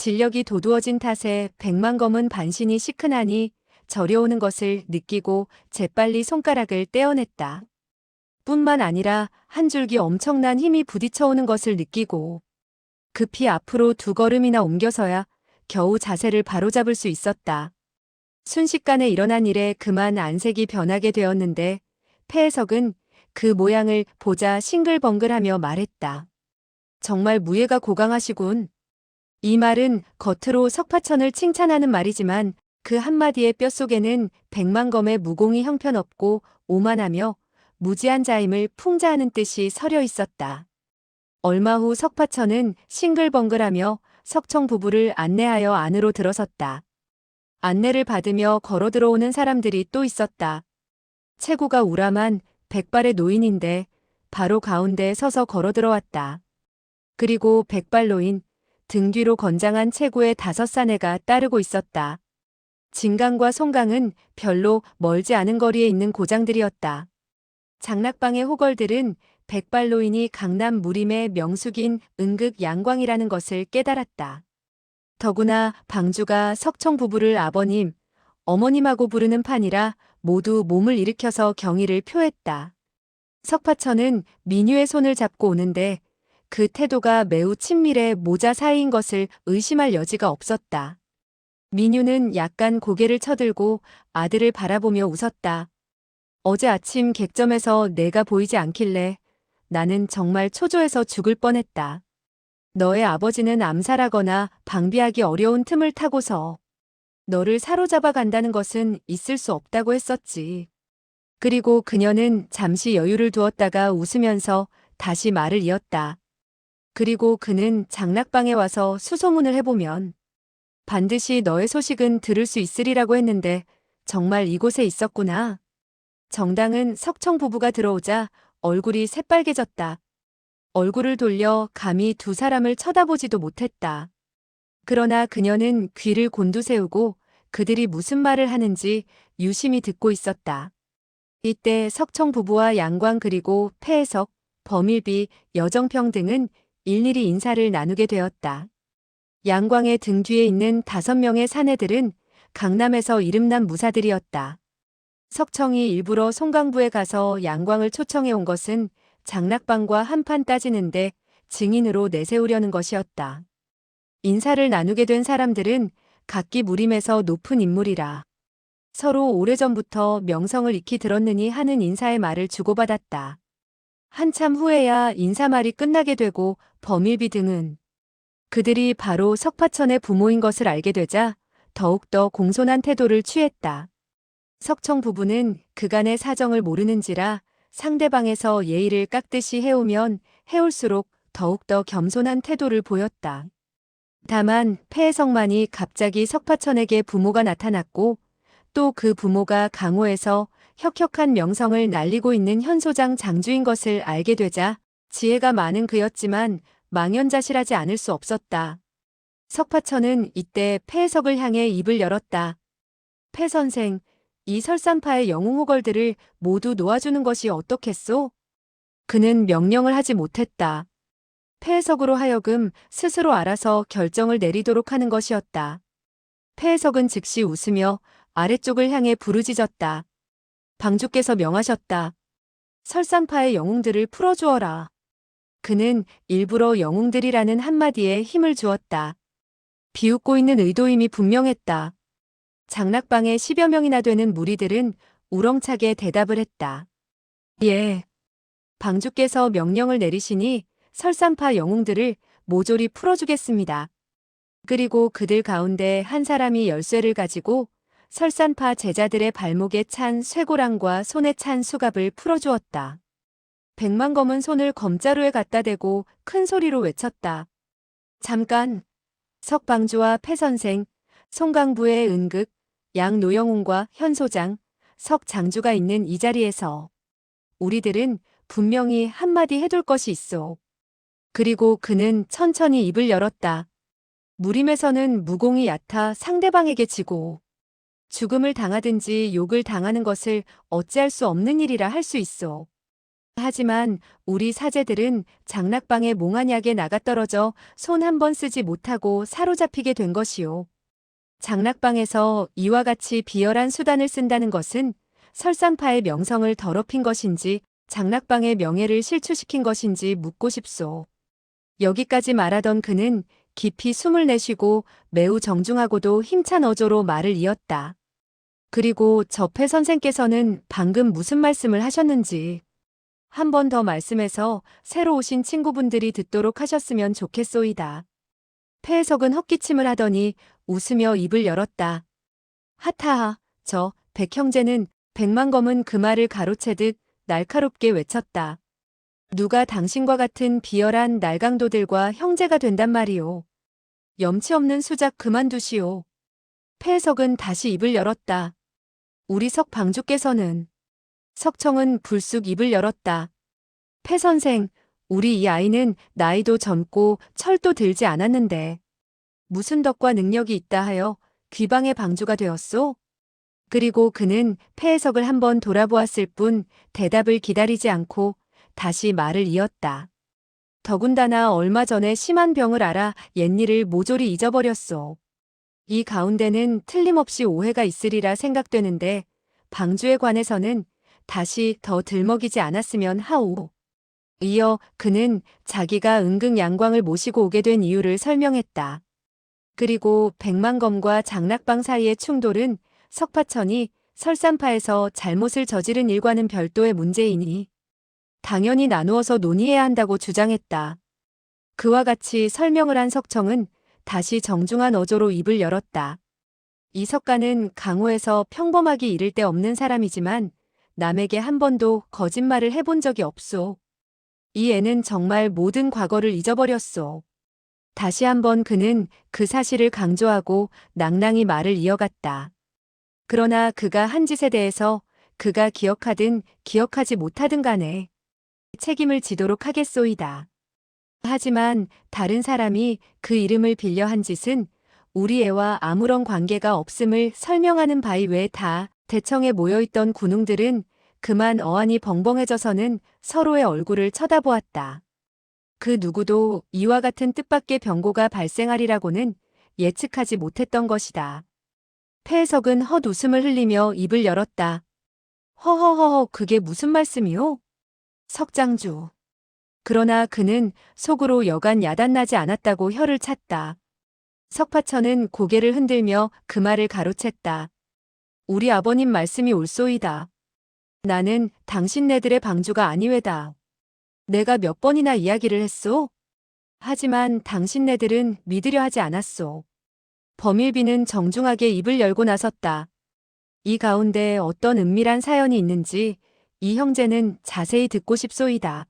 진력이 도두어진 탓에 백만검은 반신이 시큰하니 저려오는 것을 느끼고 재빨리 손가락을 떼어냈다. 뿐만 아니라 한 줄기 엄청난 힘이 부딪혀오는 것을 느끼고 급히 앞으로 두 걸음이나 옮겨서야 겨우 자세를 바로잡을 수 있었다. 순식간에 일어난 일에 그만 안색이 변하게 되었는데 폐해석은 그 모양을 보자 싱글벙글하며 말했다. 정말 무예가 고강하시군. 이 말은 겉으로 석파천을 칭찬하는 말이지만 그 한마디의 뼛속에는 백만검의 무공이 형편없고 오만하며 무지한 자임을 풍자하는 뜻이 서려 있었다. 얼마 후 석파천은 싱글벙글하며 석청 부부를 안내하여 안으로 들어섰다. 안내를 받으며 걸어 들어오는 사람들이 또 있었다. 체구가 우람한 백발의 노인인데 바로 가운데 서서 걸어 들어왔다. 그리고 백발노인, 등 뒤로 건장한 체구의 5사내가 따르고 있었다. 진강과 송강은 별로 멀지 않은 거리에 있는 고장들이었다. 장락방의 호걸들은 백발노인이 강남 무림의 명숙인 은극 양광이라는 것을 깨달았다. 더구나 방주가 석청 부부를 아버님, 어머님하고 부르는 판이라 모두 몸을 일으켜서 경의를 표했다. 석파천은 민유의 손을 잡고 오는데 그 태도가 매우 친밀해 모자 사이인 것을 의심할 여지가 없었다. 민유는 약간 고개를 쳐들고 아들을 바라보며 웃었다. 어제 아침 객점에서 내가 보이지 않길래 나는 정말 초조해서 죽을 뻔했다. 너의 아버지는 암살하거나 방비하기 어려운 틈을 타고서 너를 사로잡아 간다는 것은 있을 수 없다고 했었지. 그리고 그녀는 잠시 여유를 두었다가 웃으면서 다시 말을 이었다. 그리고 그는 장락방에 와서 수소문을 해보면 반드시 너의 소식은 들을 수 있으리라고 했는데 정말 이곳에 있었구나. 정당은 석청 부부가 들어오자 얼굴이 새빨개졌다. 얼굴을 돌려 감히 두 사람을 쳐다보지도 못했다. 그러나 그녀는 귀를 곤두세우고 그들이 무슨 말을 하는지 유심히 듣고 있었다. 이때 석청 부부와 양광 그리고 폐해석, 범일비, 여정평 등은 일일이 인사를 나누게 되었다. 양광의 등 뒤에 있는 5명의 사내들은 강남에서 이름난 무사들이었다. 석청이 일부러 송강부에 가서 양광을 초청해 온 것은 장락방과 한판 따지는데 증인으로 내세우려는 것이었다. 인사를 나누게 된 사람들은 각기 무림에서 높은 인물이라 서로 오래전부터 명성을 익히 들었느니 하는 인사의 말을 주고받았다. 한참 후에야 인사말이 끝나게 되고 범일비 등은 그들이 바로 석파천의 부모인 것을 알게 되자 더욱더 공손한 태도를 취했다. 석청 부부는 그간의 사정을 모르는지라 상대방에서 예의를 깎듯이 해오면 해올수록 더욱더 겸손한 태도를 보였다. 다만 폐해석만이 갑자기 석파천에게 부모가 나타났고 또 그 부모가 강호에서 혁혁한 명성을 날리고 있는 현소장 장주인 것을 알게 되자 지혜가 많은 그였지만 망연자실하지 않을 수 없었다. 석파천은 이때 폐해석을 향해 입을 열었다. 폐 선생, 이 설산파의 영웅호걸들을 모두 놓아주는 것이 어떻겠소? 그는 명령을 하지 못했다. 폐해석으로 하여금 스스로 알아서 결정을 내리도록 하는 것이었다. 폐해석은 즉시 웃으며 아래쪽을 향해 부르짖었다. 방주께서 명하셨다. 설산파의 영웅들을 풀어주어라. 그는 일부러 영웅들이라는 한마디에 힘을 주었다. 비웃고 있는 의도임이 분명했다. 장락방에 10여 명이나 되는 무리들은 우렁차게 대답을 했다. 예. 방주께서 명령을 내리시니 설산파 영웅들을 모조리 풀어주겠습니다. 그리고 그들 가운데 한 사람이 열쇠를 가지고 설산파 제자들의 발목에 찬 쇠고랑과 손에 찬 수갑을 풀어주었다. 백만검은 손을 검자루에 갖다 대고 큰 소리로 외쳤다. 잠깐! 석방주와 폐선생, 송강부의 은극, 양노영웅과 현소장, 석장주가 있는 이 자리에서 우리들은 분명히 한마디 해둘 것이 있어. 그리고 그는 천천히 입을 열었다. 무림에서는 무공이 얕아 상대방에게 지고 죽음을 당하든지 욕을 당하는 것을 어찌할 수 없는 일이라 할 수 있어. 하지만 우리 사제들은 장락방의 몽환약에 나가떨어져 손 한 번 쓰지 못하고 사로잡히게 된 것이요. 장락방에서 이와 같이 비열한 수단을 쓴다는 것은 설산파의 명성을 더럽힌 것인지 장락방의 명예를 실추시킨 것인지 묻고 싶소. 여기까지 말하던 그는 깊이 숨을 내쉬고 매우 정중하고도 힘찬 어조로 말을 이었다. 그리고 접해 선생께서는 방금 무슨 말씀을 하셨는지 한 번 더 말씀해서 새로 오신 친구분들이 듣도록 하셨으면 좋겠소이다. 폐해석은 헛기침을 하더니 웃으며 입을 열었다. 하타하, 저 백형제는 백만검은 그 말을 가로채듯 날카롭게 외쳤다. 누가 당신과 같은 비열한 날강도들과 형제가 된단 말이오. 염치 없는 수작 그만두시오. 폐해석은 다시 입을 열었다. 우리 석 방주께서는 석청은 불쑥 입을 열었다. 폐 선생, 우리 이 아이는 나이도 젊고 철도 들지 않았는데 무슨 덕과 능력이 있다 하여 귀방의 방주가 되었소? 그리고 그는 폐해석을 한번 돌아보았을 뿐 대답을 기다리지 않고 다시 말을 이었다. 더군다나 얼마 전에 심한 병을 앓아 옛일을 모조리 잊어버렸소. 이 가운데는 틀림없이 오해가 있으리라 생각되는데 방주에 관해서는 다시 더 들먹이지 않았으면 하오. 이어 그는 자기가 은극 양광을 모시고 오게 된 이유를 설명했다. 그리고 백만검과 장락방 사이의 충돌은 석파천이 설산파에서 잘못을 저지른 일과는 별도의 문제이니 당연히 나누어서 논의해야 한다고 주장했다. 그와 같이 설명을 한 석청은 다시 정중한 어조로 입을 열었다. 이 석가는 강호에서 평범하기 이를 데 없는 사람이지만 남에게 한 번도 거짓말을 해본 적이 없소. 이 애는 정말 모든 과거를 잊어버렸소. 다시 한번 그는 그 사실을 강조하고 낭낭히 말을 이어갔다. 그러나 그가 한 짓에 대해서 그가 기억하든 기억하지 못하든 간에 책임을 지도록 하겠소이다. 하지만 다른 사람이 그 이름을 빌려 한 짓은 우리 애와 아무런 관계가 없음을 설명하는 바이 외에 다 대청에 모여있던 군웅들은 그만 어안이 벙벙해져서는 서로의 얼굴을 쳐다보았다. 그 누구도 이와 같은 뜻밖의 병고가 발생하리라고는 예측하지 못했던 것이다. 폐해석은 헛웃음을 흘리며 입을 열었다. 허허허허, 그게 무슨 말씀이오? 석장주. 그러나 그는 속으로 여간 야단나지 않았다고 혀를 찼다. 석파천은 고개를 흔들며 그 말을 가로챘다. 우리 아버님 말씀이 옳소이다. 나는 당신네들의 방주가 아니외다. 내가 몇 번이나 이야기를 했소? 하지만 당신네들은 믿으려 하지 않았소. 범일비는 정중하게 입을 열고 나섰다. 이 가운데 어떤 은밀한 사연이 있는지 이 형제는 자세히 듣고 싶소이다.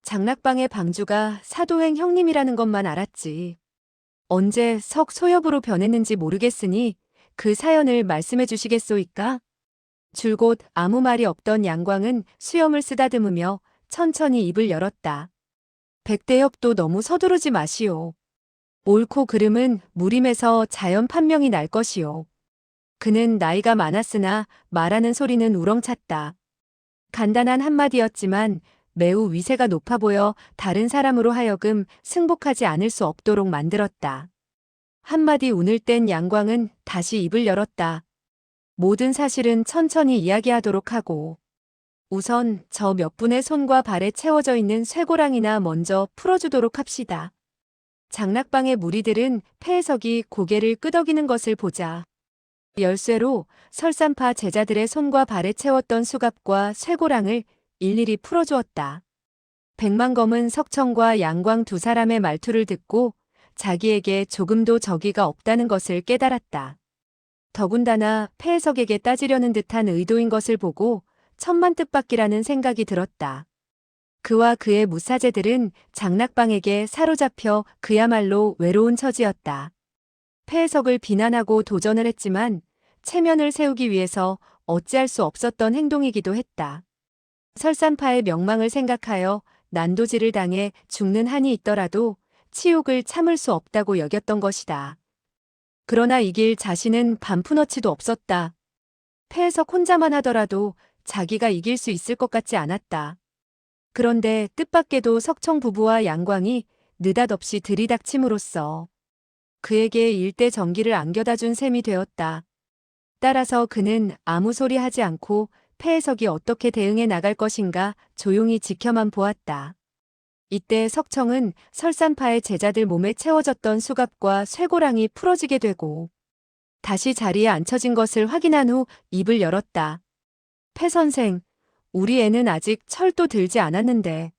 장락방의 방주가 사도행 형님이라는 것만 알았지. 언제 석 소엽으로 변했는지 모르겠으니 그 사연을 말씀해 주시겠소이까? 줄곧 아무 말이 없던 양광은 수염을 쓰다듬으며 천천히 입을 열었다. 백대엽도 너무 서두르지 마시오. 옳고 그름은 무림에서 자연 판명이 날 것이오. 그는 나이가 많았으나 말하는 소리는 우렁찼다. 간단한 한마디였지만 매우 위세가 높아 보여 다른 사람으로 하여금 승복하지 않을 수 없도록 만들었다. 한마디 운을 뗀 양광은 다시 입을 열었다. 모든 사실은 천천히 이야기하도록 하고 우선 저 몇 분의 손과 발에 채워져 있는 쇠고랑이나 먼저 풀어주도록 합시다. 장락방의 무리들은 폐해석이 고개를 끄덕이는 것을 보자 열쇠로 설산파 제자들의 손과 발에 채웠던 수갑과 쇠고랑을 일일이 풀어주었다. 백만검은 석청과 양광 두 사람의 말투를 듣고 자기에게 조금도 적의가 없다는 것을 깨달았다. 더군다나 폐해석에게 따지려는 듯한 의도인 것을 보고 천만 뜻밖이라는 생각이 들었다. 그와 그의 무사제들은 장락방에게 사로잡혀 그야말로 외로운 처지였다. 폐해석을 비난하고 도전을 했지만 체면을 세우기 위해서 어찌할 수 없었던 행동이기도 했다. 설산파의 명망을 생각하여 난도질을 당해 죽는 한이 있더라도 치욕을 참을 수 없다고 여겼던 것이다. 그러나 이길 자신은 반푼어치도 없었다. 폐해석 혼자만 하더라도 자기가 이길 수 있을 것 같지 않았다. 그런데 뜻밖에도 석청 부부와 양광이 느닷없이 들이닥침으로써 그에게 일대 전기를 안겨다 준 셈이 되었다. 따라서 그는 아무 소리 하지 않고 폐해석이 어떻게 대응해 나갈 것인가 조용히 지켜만 보았다. 이때 석청은 설산파의 제자들 몸에 채워졌던 수갑과 쇠고랑이 풀어지게 되고 다시 자리에 앉혀진 것을 확인한 후 입을 열었다. 폐 선생, 우리 애는 아직 철도 들지 않았는데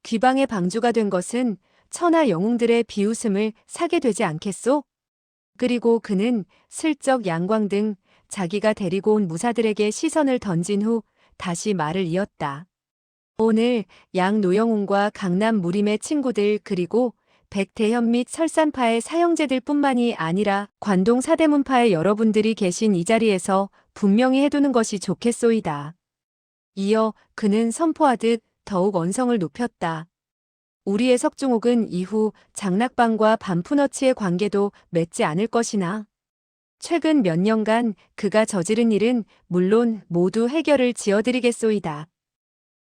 귀방의 방주가 된 것은 천하 영웅들의 비웃음을 사게 되지 않겠소? 그리고 그는 슬쩍 양광 등 자기가 데리고 온 무사들에게 시선을 던진 후 다시 말을 이었다. 오늘 양노영웅과 강남 무림의 친구들 그리고 백대현 및 설산파의 사형제들 뿐만이 아니라 관동 사대문파의 여러분들이 계신 이 자리에서 분명히 해두는 것이 좋겠소이다. 이어 그는 선포하듯 더욱 언성을 높였다. 우리의 석중옥은 이후 장락방과 반푸너치의 관계도 맺지 않을 것이나 최근 몇 년간 그가 저지른 일은 물론 모두 해결을 지어드리겠소이다.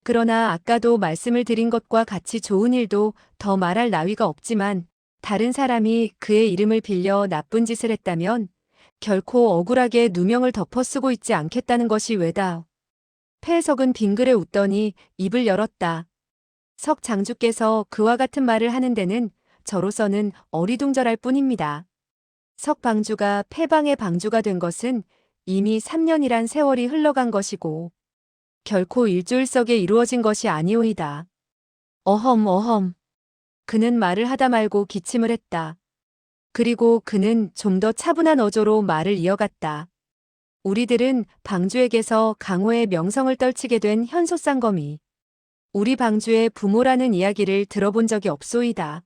그러나 아까도 말씀을 드린 것과 같이 좋은 일도 더 말할 나위가 없지만 다른 사람이 그의 이름을 빌려 나쁜 짓을 했다면 결코 억울하게 누명을 덮어쓰고 있지 않겠다는 것이 외다. 폐해석은 빙그레 웃더니 입을 열었다. 석 장주께서 그와 같은 말을 하는 데는 저로서는 어리둥절할 뿐입니다. 석 방주가 폐방의 방주가 된 것은 이미 3년이란 세월이 흘러간 것이고 결코 일조일석에 이루어진 것이 아니오이다. 어험. 그는 말을 하다 말고 기침을 했다. 그리고 그는 좀 더 차분한 어조로 말을 이어갔다. 우리들은 방주에게서 강호의 명성을 떨치게 된 현소쌍검이 우리 방주의 부모라는 이야기를 들어본 적이 없소이다.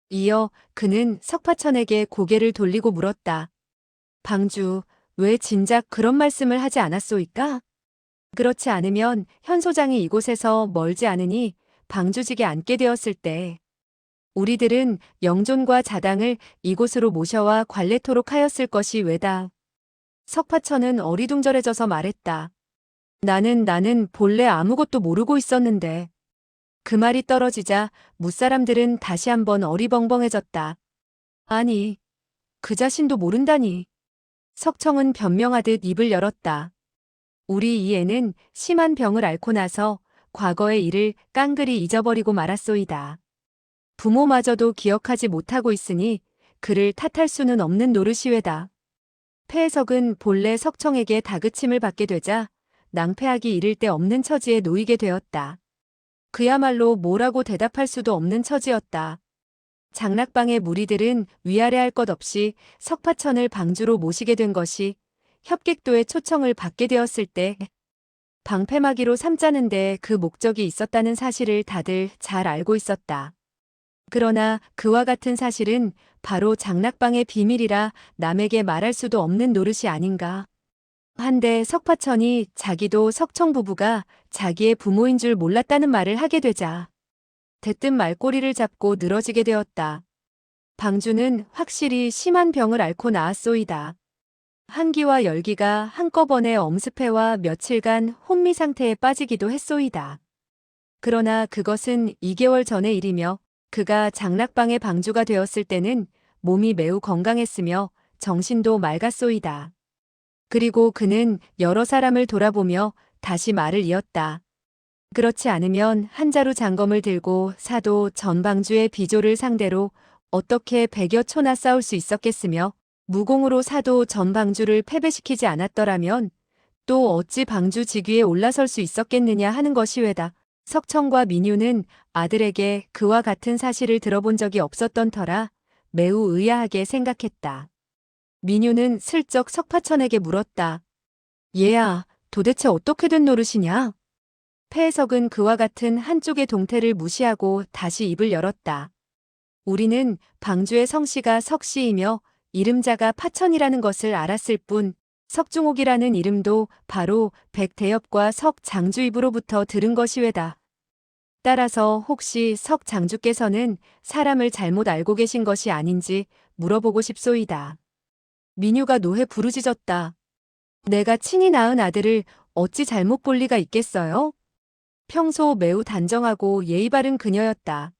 이어 그는 석파천에게 고개를 돌리고 물었다. 방주, 왜 진작 그런 말씀을 하지 않았소이까? 그렇지 않으면 현 소장이 이곳에서 멀지 않으니 방주직에 앉게 되었을 때 우리들은 영존과 자당을 이곳으로 모셔와 관례토록 하였을 것이 외다. 석파천은 어리둥절해져서 말했다. 나는 본래 아무것도 모르고 있었는데. 그 말이 떨어지자 무사람들은 다시 한번 어리벙벙해졌다. 아니, 그 자신도 모른다니. 석청은 변명하듯 입을 열었다. 우리 이 애는 심한 병을 앓고 나서 과거의 일을 깡그리 잊어버리고 말았소이다. 부모마저도 기억하지 못하고 있으니 그를 탓할 수는 없는 노릇이외다. 폐해석은 본래 석청에게 다그침을 받게 되자 낭패하기 이를 데 없는 처지에 놓이게 되었다. 그야말로 뭐라고 대답할 수도 없는 처지였다. 장락방의 무리들은 위아래할 것 없이 석파천을 방주로 모시게 된 것이 협객도의 초청을 받게 되었을 때 방패막이로 삼자는데 그 목적이 있었다는 사실을 다들 잘 알고 있었다. 그러나 그와 같은 사실은 바로 장락방의 비밀이라 남에게 말할 수도 없는 노릇이 아닌가. 한데 석파천이 자기도 석청 부부가 자기의 부모인 줄 몰랐다는 말을 하게 되자 대뜸 말꼬리를 잡고 늘어지게 되었다. 방주는 확실히 심한 병을 앓고 나았소이다. 한기와 열기가 한꺼번에 엄습해와 며칠간 혼미 상태에 빠지기도 했소이다. 그러나 그것은 2개월 전의 일이며 그가 장락방의 방주가 되었을 때는 몸이 매우 건강했으며 정신도 맑았소이다. 그리고 그는 여러 사람을 돌아보며 다시 말을 이었다. 그렇지 않으면 한자루 장검을 들고 사도 전방주의 비조를 상대로 어떻게 100여 초나 싸울 수 있었겠으며 무공으로 사도 전방주를 패배시키지 않았더라면 또 어찌 방주 직위에 올라설 수 있었겠느냐 하는 것이 외다. 석청과 민유는 아들에게 그와 같은 사실을 들어본 적이 없었던 터라 매우 의아하게 생각했다. 민유는 슬쩍 석파천에게 물었다. 얘야, 도대체 어떻게 된 노릇이냐? 폐해석은 그와 같은 한쪽의 동태를 무시하고 다시 입을 열었다. 우리는 방주의 성씨가 석씨이며 이름자가 파천이라는 것을 알았을 뿐 석중옥이라는 이름도 바로 백대엽과 석장주 입으로부터 들은 것이 외다. 따라서 혹시 석장주께서는 사람을 잘못 알고 계신 것이 아닌지 물어보고 싶소이다. 민유가 노해 부르짖었다. 내가 친히 낳은 아들을 어찌 잘못 볼 리가 있겠어요? 평소 매우 단정하고 예의 바른 그녀였다.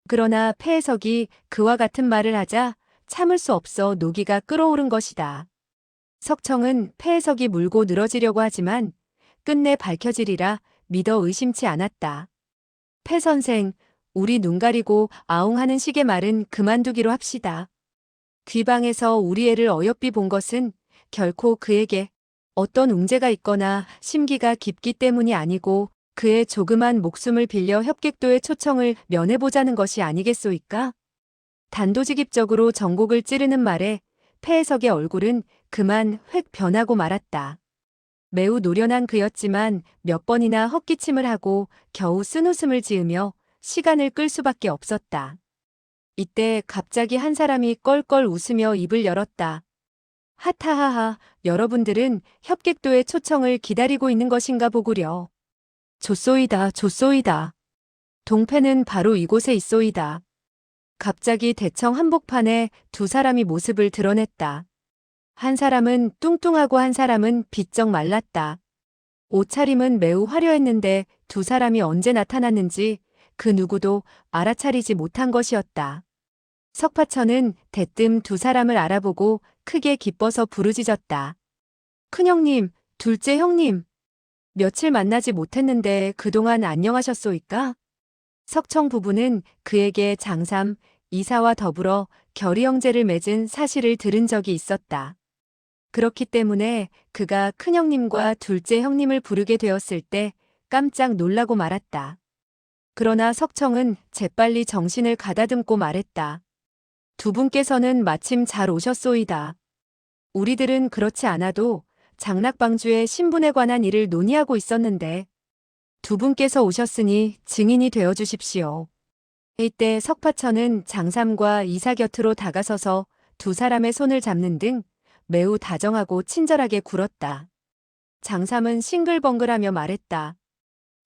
그러나 폐해석이 그와 같은 말을 하자 참을 수 없어 노기가 끓어오른 것이다. 석청은 폐해석이 물고 늘어지려고 하지만 끝내 밝혀지리라 믿어 의심치 않았다. 폐 선생, 우리 눈 가리고 아웅하는 식의 말은 그만두기로 합시다. 귀방에서 우리 애를 어여삐 본 것은 결코 그에게 어떤 웅재가 있거나 심기가 깊기 때문이 아니고 그의 조그만 목숨을 빌려 협객도의 초청을 면해보자는 것이 아니겠소이까? 단도직입적으로 전곡을 찌르는 말에 폐해석의 얼굴은 그만 획 변하고 말았다. 매우 노련한 그였지만 몇 번이나 헛기침을 하고 겨우 쓴웃음을 지으며 시간을 끌 수밖에 없었다. 이때 갑자기 한 사람이 껄껄 웃으며 입을 열었다. 하타하하, 여러분들은 협객도의 초청을 기다리고 있는 것인가 보구려. 좋소이다, 좋소이다. 동패는 바로 이곳에 있소이다. 갑자기 대청 한복판에 두 사람이 모습을 드러냈다. 한 사람은 뚱뚱하고 한 사람은 비쩍 말랐다. 옷차림은 매우 화려했는데 두 사람이 언제 나타났는지 그 누구도 알아차리지 못한 것이었다. 석파천은 대뜸 두 사람을 알아보고 크게 기뻐서 부르짖었다. 큰형님, 둘째 형님. 며칠 만나지 못했는데 그동안 안녕하셨소이까? 석청 부부는 그에게 장삼, 이사와 더불어 결의 형제를 맺은 사실을 들은 적이 있었다. 그렇기 때문에 그가 큰형님과 둘째 형님을 부르게 되었을 때 깜짝 놀라고 말았다. 그러나 석청은 재빨리 정신을 가다듬고 말했다. 두 분께서는 마침 잘 오셨소이다. 우리들은 그렇지 않아도 장락방주의 신분에 관한 일을 논의하고 있었는데 두 분께서 오셨으니 증인이 되어 주십시오. 이때 석파천은 장삼과 이사 곁으로 다가서서 두 사람의 손을 잡는 등 매우 다정하고 친절하게 굴었다. 장삼은 싱글벙글하며 말했다.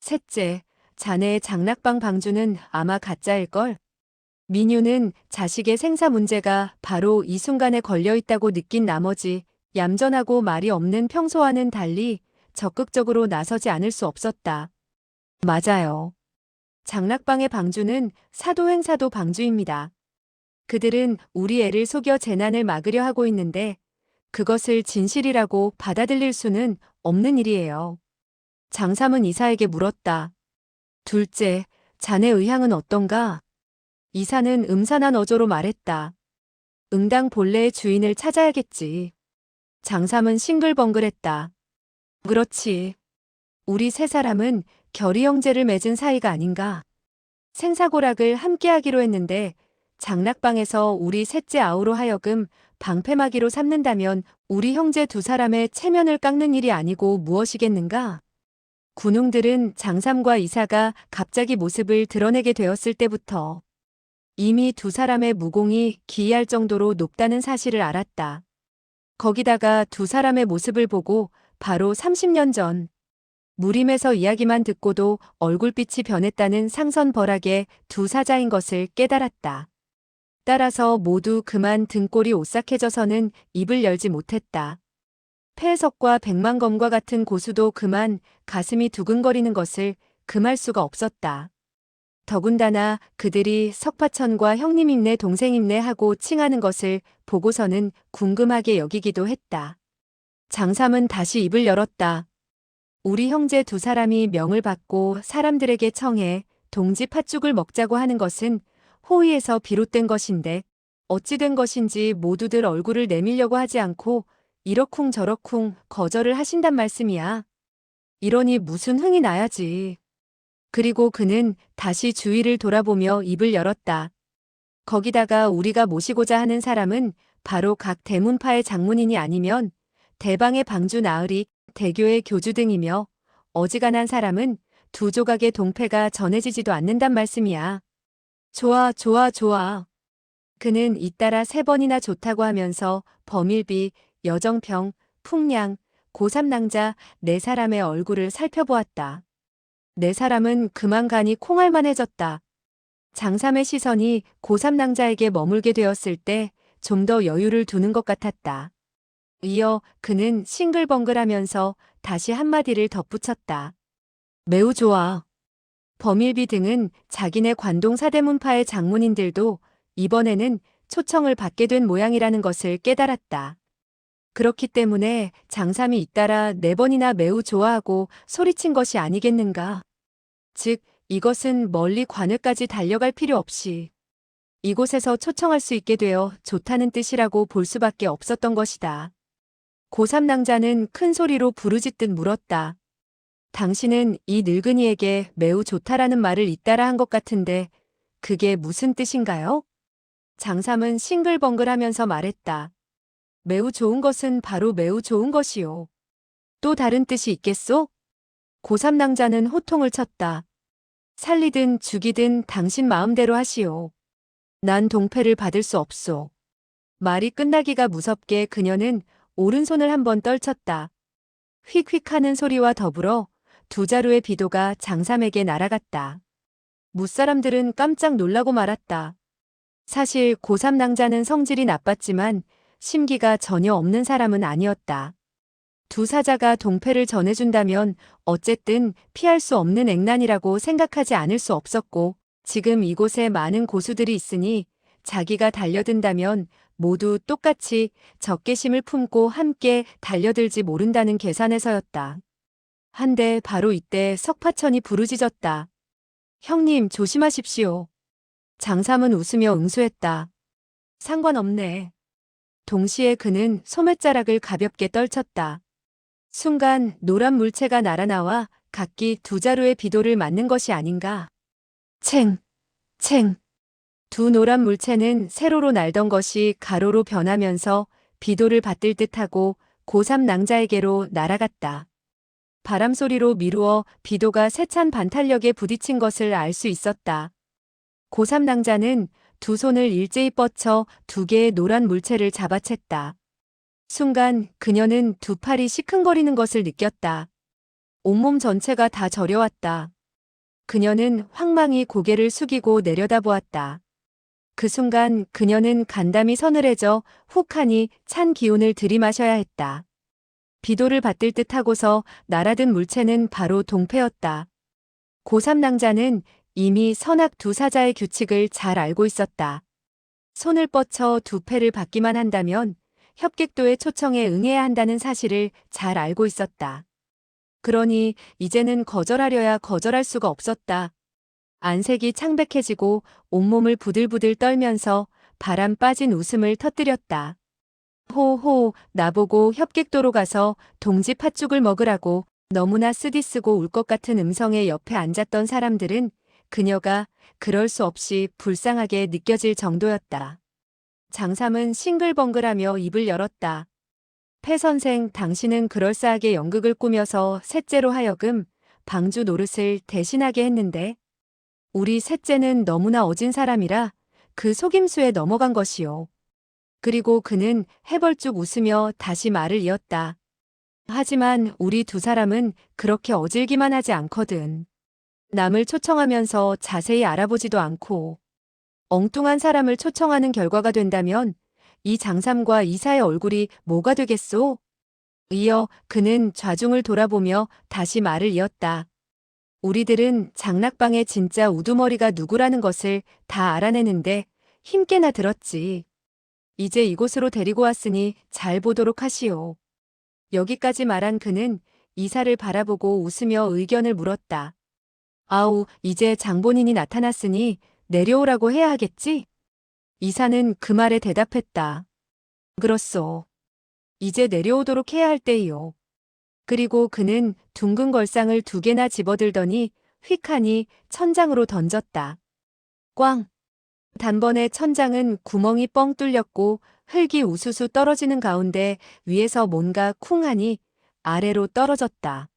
셋째, 자네의 장락방 방주는 아마 가짜일걸. 민유는 자식의 생사 문제가 바로 이 순간에 걸려있다고 느낀 나머지 얌전하고 말이 없는 평소와는 달리 적극적으로 나서지 않을 수 없었다. 맞아요. 장락방의 방주는 사도행사도 방주입니다. 그들은 우리 애를 속여 재난을 막으려 하고 있는데 그것을 진실이라고 받아들일 수는 없는 일이에요. 장삼은 이사에게 물었다. 둘째, 자네 의향은 어떤가? 이사는 음산한 어조로 말했다. 응당 본래의 주인을 찾아야겠지. 장삼은 싱글벙글했다. 그렇지. 우리 세 사람은 결의 형제를 맺은 사이가 아닌가. 생사고락을 함께하기로 했는데 장락방에서 우리 셋째 아우로 하여금 방패막이로 삼는다면 우리 형제 두 사람의 체면을 깎는 일이 아니고 무엇이겠는가? 군웅들은 장삼과 이사가 갑자기 모습을 드러내게 되었을 때부터 이미 두 사람의 무공이 기이할 정도로 높다는 사실을 알았다. 거기다가 두 사람의 모습을 보고 바로 30년 전 무림에서 이야기만 듣고도 얼굴빛이 변했다는 상선벌하게 두 사자인 것을 깨달았다. 따라서 모두 그만 등골이 오싹해져서는 입을 열지 못했다. 폐해석과 백만검과 같은 고수도 그만 가슴이 두근거리는 것을 금할 수가 없었다. 더군다나 그들이 석파천과 형님임네 동생임네 하고 칭하는 것을 보고서는 궁금하게 여기기도 했다. 장삼은 다시 입을 열었다. 우리 형제 두 사람이 명을 받고 사람들에게 청해 동지 팥죽을 먹자고 하는 것은 호의에서 비롯된 것인데 어찌 된 것인지 모두들 얼굴을 내밀려고 하지 않고 이러쿵 저러쿵 거절을 하신단 말씀이야. 이러니 무슨 흥이 나야지. 그리고 그는 다시 주위를 돌아보며 입을 열었다. 거기다가 우리가 모시고자 하는 사람은 바로 각 대문파의 장문인이 아니면 대방의 방주 나으리, 대교의 교주 등이며 어지간한 사람은 두 조각의 동패가 전해지지도 않는단 말씀이야. 좋아, 좋아, 좋아. 그는 잇따라 3번이나 좋다고 하면서 범일비, 여정평, 풍량, 고삼낭자 4사람의 얼굴을 살펴보았다. 4사람은 그만 가니 콩알만해졌다. 장삼의 시선이 고삼낭자에게 머물게 되었을 때 좀 더 여유를 두는 것 같았다. 이어 그는 싱글벙글하면서 다시 한마디를 덧붙였다. 매우 좋아. 범일비 등은 자기네 관동 사대문파의 장문인들도 이번에는 초청을 받게 된 모양이라는 것을 깨달았다. 그렇기 때문에 장삼이 잇따라 4번이나 매우 좋아하고 소리친 것이 아니겠는가. 즉, 이것은 멀리 관을까지 달려갈 필요 없이 이곳에서 초청할 수 있게 되어 좋다는 뜻이라고 볼 수밖에 없었던 것이다. 고3낭자는 큰 소리로 부르짖듯 물었다. 당신은 이 늙은이에게 매우 좋다라는 말을 잇따라 한 것 같은데 그게 무슨 뜻인가요? 장삼은 싱글벙글하면서 말했다. 매우 좋은 것은 바로 매우 좋은 것이요. 또 다른 뜻이 있겠소? 고3낭자는 호통을 쳤다. 살리든 죽이든 당신 마음대로 하시오. 난 동패를 받을 수 없소. 말이 끝나기가 무섭게 그녀는 오른손을 한번 떨쳤다. 휙휙 하는 소리와 더불어 2자루의 비도가 장삼에게 날아갔다. 무사람들은 깜짝 놀라고 말았다. 사실 고3낭자는 성질이 나빴지만 심기가 전혀 없는 사람은 아니었다. 두 사자가 동패를 전해준다면 어쨌든 피할 수 없는 액난이라고 생각하지 않을 수 없었고 지금 이곳에 많은 고수들이 있으니 자기가 달려든다면 모두 똑같이 적개심을 품고 함께 달려들지 모른다는 계산에서였다. 한데 바로 이때 석파천이 부르짖었다. 형님 조심하십시오. 장삼은 웃으며 응수했다. 상관없네. 동시에 그는 소매자락을 가볍게 떨쳤다. 순간 노란 물체가 날아나와 각기 2자루의 비도를 맞는 것이 아닌가. 챙, 챙. 두 노란 물체는 세로로 날던 것이 가로로 변하면서 비도를 받들 듯하고 고3 낭자에게로 날아갔다. 바람소리로 미루어 비도가 세찬 반탄력에 부딪힌 것을 알 수 있었다. 고3 낭자는 두 손을 일제히 뻗쳐 2개의 노란 물체를 잡아챘다. 순간 그녀는 두 팔이 시큰거리는 것을 느꼈다. 온몸 전체가 다 저려왔다. 그녀는 황망히 고개를 숙이고 내려다보았다. 그 순간 그녀는 간담이 서늘해져 훅하니 찬 기운을 들이마셔야 했다. 비도를 받들 듯 하고서 날아든 물체는 바로 동패였다. 고3 낭자는 이미 선악 두 사자의 규칙을 잘 알고 있었다. 손을 뻗쳐 두 패를 받기만 한다면 협객도의 초청에 응해야 한다는 사실을 잘 알고 있었다. 그러니 이제는 거절하려야 거절할 수가 없었다. 안색이 창백해지고 온몸을 부들부들 떨면서 바람 빠진 웃음을 터뜨렸다. 호호, 나보고 협객도로 가서 동지 팥죽을 먹으라고 너무나 쓰디쓰고 울 것 같은 음성의 옆에 앉았던 사람들은 그녀가 그럴 수 없이 불쌍하게 느껴질 정도였다. 장삼은 싱글벙글하며 입을 열었다. 패 선생, 당신은 그럴싸하게 연극을 꾸며서 셋째로 하여금 방주 노릇을 대신하게 했는데 우리 셋째는 너무나 어진 사람이라 그 속임수에 넘어간 것이요. 그리고 그는 해벌쭉 웃으며 다시 말을 이었다. 하지만 우리 두 사람은 그렇게 어질기만 하지 않거든. 남을 초청하면서 자세히 알아보지도 않고 엉뚱한 사람을 초청하는 결과가 된다면 이 장삼과 이사의 얼굴이 뭐가 되겠소? 이어 그는 좌중을 돌아보며 다시 말을 이었다. 우리들은 장락방의 진짜 우두머리가 누구라는 것을 다 알아내는데 힘께나 들었지. 이제 이곳으로 데리고 왔으니 잘 보도록 하시오. 여기까지 말한 그는 이사를 바라보고 웃으며 의견을 물었다. 아우, 이제 장본인이 나타났으니 내려오라고 해야 하겠지? 이사는 그 말에 대답했다. 그렇소. 이제 내려오도록 해야 할 때이요. 그리고 그는 둥근 걸상을 2개나 집어들더니 휙하니 천장으로 던졌다. 꽝! 단번에 천장은 구멍이 뻥 뚫렸고 흙이 우수수 떨어지는 가운데 위에서 뭔가 쿵하니 아래로 떨어졌다.